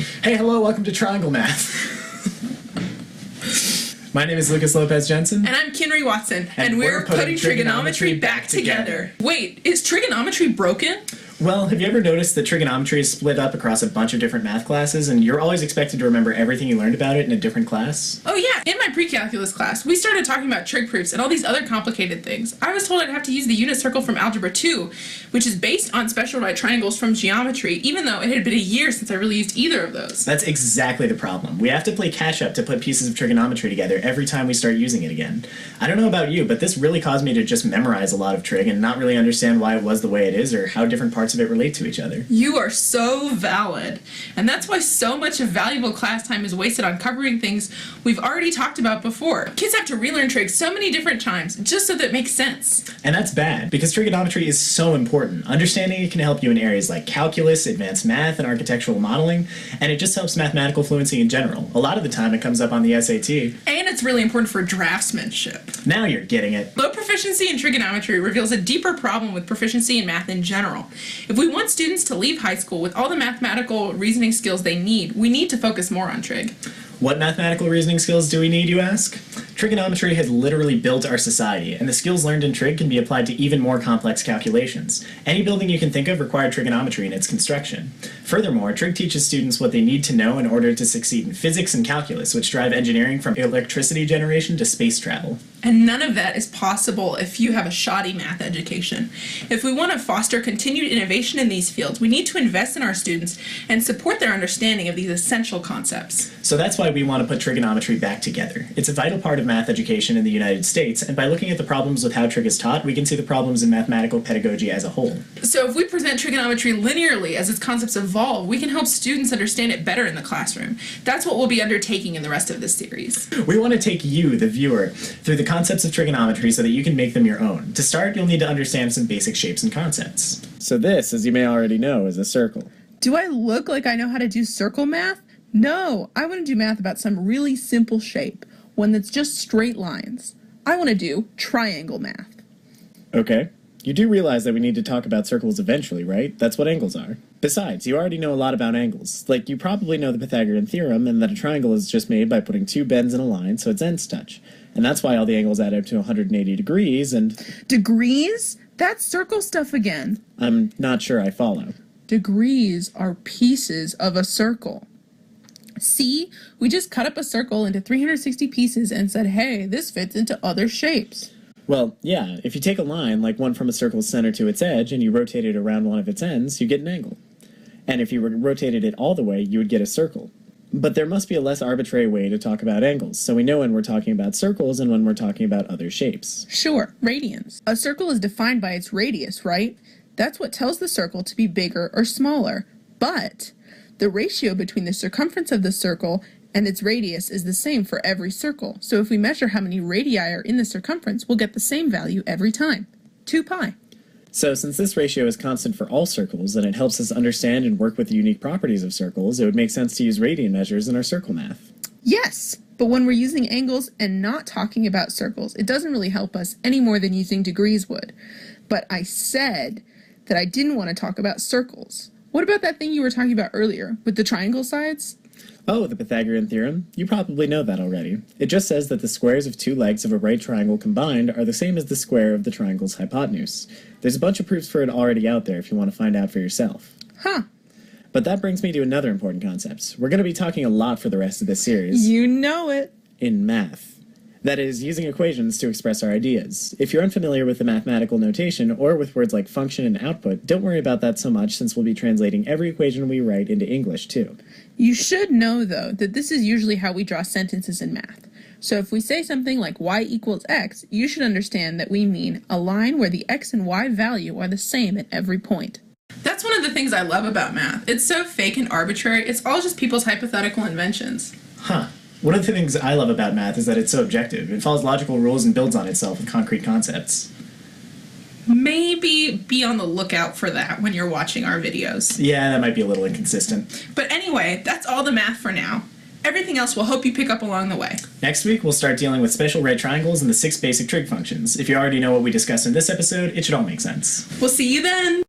Hey, hello, welcome to Triangle Math. My name is Lopez-Jensen. And I'm Kinry Watson. And we're putting trigonometry back together. Wait, is trigonometry broken? Well, have you ever noticed that trigonometry is split up across a bunch of different math classes, and you're always expected to remember everything you learned about it in a different class? Oh yeah, in my pre-calculus class, we started talking about trig proofs and all these other complicated things. I was told I'd have to use the unit circle from Algebra 2, which is based on special right triangles from geometry, even though it had been a year since I really used either of those. That's exactly the problem. We have to play catch-up to put pieces of trigonometry together every time we start using it again. I don't know about you, but this really caused me to just memorize a lot of trig and not really understand why it was the way it is or how different parts of it relate to each other. You are so valid. And that's why so much of valuable class time is wasted on covering things we've already talked about before. Kids have to relearn trig so many different times just so that it makes sense. And that's bad, because trigonometry is so important. Understanding it can help you in areas like calculus, advanced math, and architectural modeling, and it just helps mathematical fluency in general. A lot of the time it comes up on the SAT. And it's really important for draftsmanship. Now you're getting it. Low proficiency in trigonometry reveals a deeper problem with proficiency in math in general. If we want students to leave high school with all the mathematical reasoning skills they need, we need to focus more on trig. What mathematical reasoning skills do we need, you ask? Trigonometry has literally built our society, and the skills learned in trig can be applied to even more complex calculations. Any building you can think of required trigonometry in its construction. Furthermore, trig teaches students what they need to know in order to succeed in physics and calculus, which drive engineering from electricity generation to space travel. And none of that is possible if you have a shoddy math education. If we want to foster continued innovation in these fields, we need to invest in our students and support their understanding of these essential concepts. So that's why we want to put trigonometry back together. It's a vital part of math education in the United States, and by looking at the problems with how trig is taught, we can see the problems in mathematical pedagogy as a whole. So if we present trigonometry linearly as its concepts evolve, we can help students understand it better in the classroom. That's what we'll be undertaking in the rest of this series. We want to take you, the viewer, through the concepts of trigonometry so that you can make them your own. To start, you'll need to understand some basic shapes and concepts. So this, as you may already know, is a circle. Do I look like I know how to do circle math? No, I want to do math about some really simple shape, one that's just straight lines. I want to do triangle math. Okay. You do realize that we need to talk about circles eventually, right? That's what angles are. Besides, you already know a lot about angles. Like, you probably know the Pythagorean theorem and that a triangle is just made by putting two bends in a line so its ends touch. And that's why all the angles add up to 180 degrees and... Degrees? That's circle stuff again. I'm not sure I follow. Degrees are pieces of a circle. See, we just cut up a circle into 360 pieces and said, hey, this fits into other shapes. Well, yeah, if you take a line, like one from a circle's center to its edge, and you rotate it around one of its ends, you get an angle. And if you rotated it all the way, you would get a circle. But there must be a less arbitrary way to talk about angles, so we know when we're talking about circles and when we're talking about other shapes. Sure, radians. A circle is defined by its radius, right? That's what tells the circle to be bigger or smaller. But the ratio between the circumference of the circle and its radius is the same for every circle. So if we measure how many radii are in the circumference, we'll get the same value every time. 2 pi. So since this ratio is constant for all circles, and it helps us understand and work with the unique properties of circles, it would make sense to use radian measures in our circle math. Yes, but when we're using angles and not talking about circles, it doesn't really help us any more than using degrees would. But I said that I didn't want to talk about circles. What about that thing you were talking about earlier, with the triangle sides? Oh, the Pythagorean theorem? You probably know that already. It just says that the squares of two legs of a right triangle combined are the same as the square of the triangle's hypotenuse. There's a bunch of proofs for it already out there if you want to find out for yourself. Huh. But that brings me to another important concept. We're going to be talking a lot for the rest of this series. You know it. In math. That is, using equations to express our ideas. If you're unfamiliar with the mathematical notation, or with words like function and output, don't worry about that so much since we'll be translating every equation we write into English, too. You should know, though, that this is usually how we draw sentences in math. So if we say something like y equals x, you should understand that we mean a line where the x and y value are the same at every point. That's one of the things I love about math. It's so fake and arbitrary, it's all just people's hypothetical inventions. Huh. One of the things I love about math is that it's so objective. It follows logical rules and builds on itself with concrete concepts. Maybe be on the lookout for that when you're watching our videos. Yeah, that might be a little inconsistent. But anyway, that's all the math for now. Everything else we'll hope you pick up along the way. Next week, we'll start dealing with special right triangles and the 6 basic trig functions. If you already know what we discussed in this episode, it should all make sense. We'll see you then!